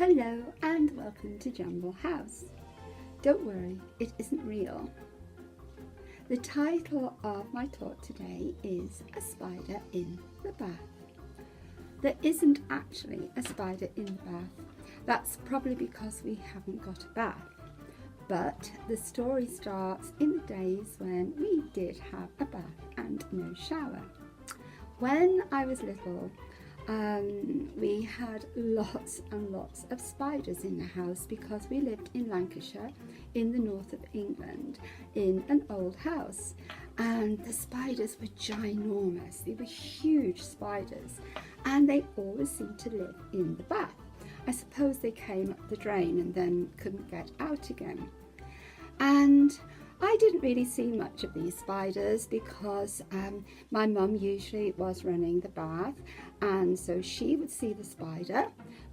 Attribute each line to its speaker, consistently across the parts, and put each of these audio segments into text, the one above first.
Speaker 1: Hello and welcome to Jumble House. Don't worry, it isn't real. The title of my talk today is A Spider in the Bath. There isn't actually a spider in the bath. That's probably because we haven't got a bath. But the story starts in the days when we did have a bath and no shower. When I was little, we had lots and lots of spiders in the house because we lived in Lancashire in the north of England in an old house, and the spiders were ginormous. They were huge spiders and they always seemed to live in the bath. I suppose they came up the drain and then couldn't get out again. And I didn't really see much of these spiders because my mum usually was running the bath, and so she would see the spider,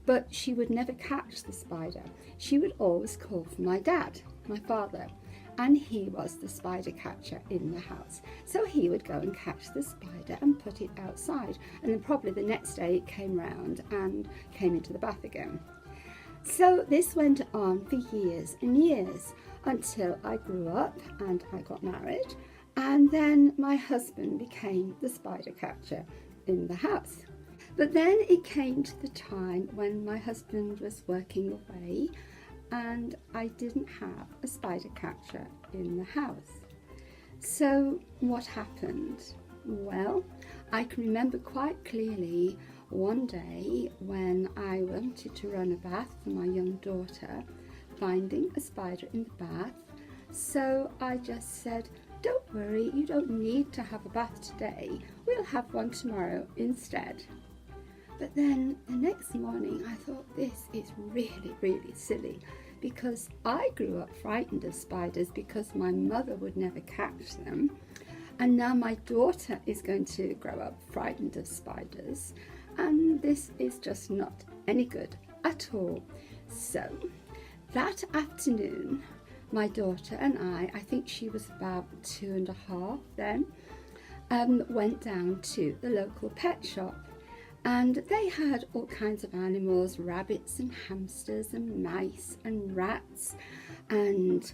Speaker 1: but she would never catch the spider. She would always call for my dad, my father, and he was the spider catcher in the house. So he would go and catch the spider and put it outside, and then probably the next day it came round and came into the bath again. So this went on for years and years, until I grew up and I got married, and then my husband became the spider catcher in the house. But then it came to the time when my husband was working away and I didn't have a spider catcher in the house. So what happened? Well, I can remember quite clearly one day when I wanted to run a bath for my young daughter, finding a spider in the bath. So I just said, don't worry, you don't need to have a bath today, we'll have one tomorrow instead. But then the next morning I thought, this is really silly, because I grew up frightened of spiders because my mother would never catch them, and now my daughter is going to grow up frightened of spiders, and this is just not any good at all. So that afternoon, my daughter and I think she was about 2.5 then, went down to the local pet shop, and they had all kinds of animals, rabbits and hamsters and mice and rats and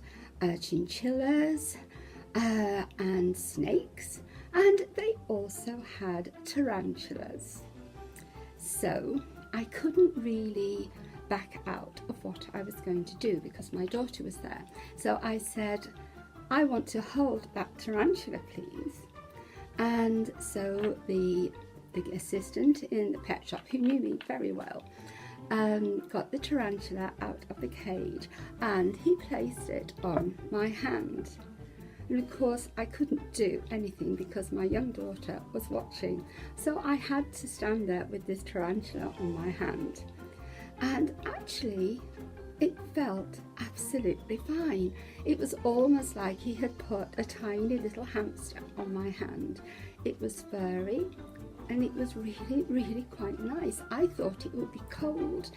Speaker 1: chinchillas and snakes, and they also had tarantulas. So I couldn't really back out of what I was going to do because my daughter was there. So I said, I want to hold that tarantula, please. And so the assistant in the pet shop, who knew me very well, got the tarantula out of the cage and he placed it on my hand. And of course I couldn't do anything because my young daughter was watching. So I had to stand there with this tarantula on my hand. And actually, it felt absolutely fine. It was almost like he had put a tiny little hamster on my hand. It was furry and it was really quite nice. I thought it would be cold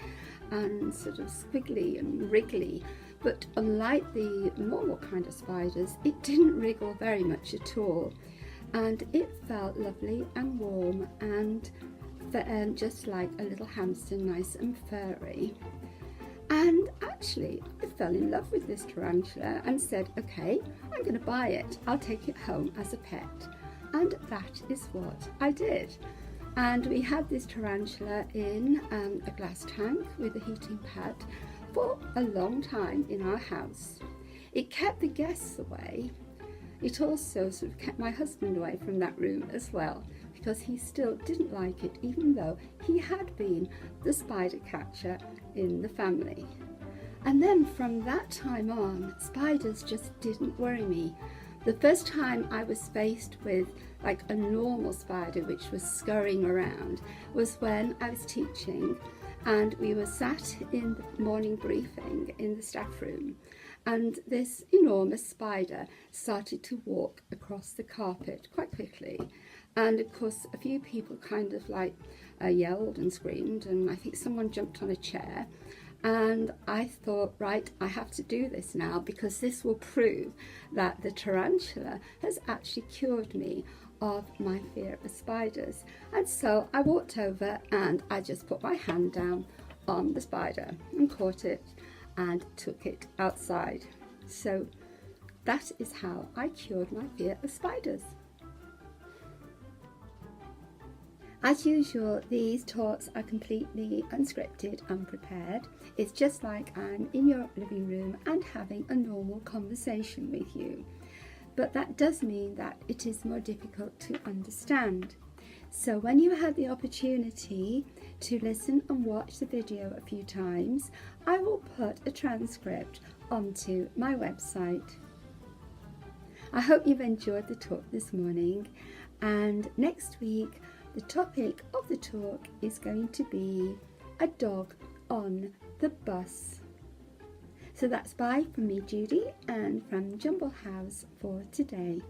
Speaker 1: and sort of squiggly and wriggly, but unlike the normal kind of spiders, it didn't wriggle very much at all. And it felt lovely and warm and just like a little hamster, nice and furry. And actually I fell in love with this tarantula and said, okay, I'm going to buy it, I'll take it home as a pet. And that is what I did. And we had this tarantula in a glass tank with a heating pad for a long time in our house. It kept the guests away. It also sort of kept my husband away from that room as well, because he still didn't like it, even though he had been the spider catcher in the family. And then from that time on, spiders just didn't worry me. The first time I was faced with like a normal spider which was scurrying around was when I was teaching, and we were sat in the morning briefing in the staff room, and this enormous spider started to walk across the carpet quite quickly. And of course a few people kind of like yelled and screamed, and I think someone jumped on a chair, and I thought, right, I have to do this now because this will prove that the tarantula has actually cured me of my fear of spiders. And so I walked over and I just put my hand down on the spider and caught it and took it outside. So that is how I cured my fear of spiders. As usual, these talks are completely unscripted, unprepared. It's just like I'm in your living room and having a normal conversation with you. But that does mean that it is more difficult to understand. So when you have the opportunity to listen and watch the video a few times, I will put a transcript onto my website. I hope you've enjoyed the talk this morning, and next week the topic of the talk is going to be a dog on the bus. So that's bye from me, Judy, and from Jumble House for today.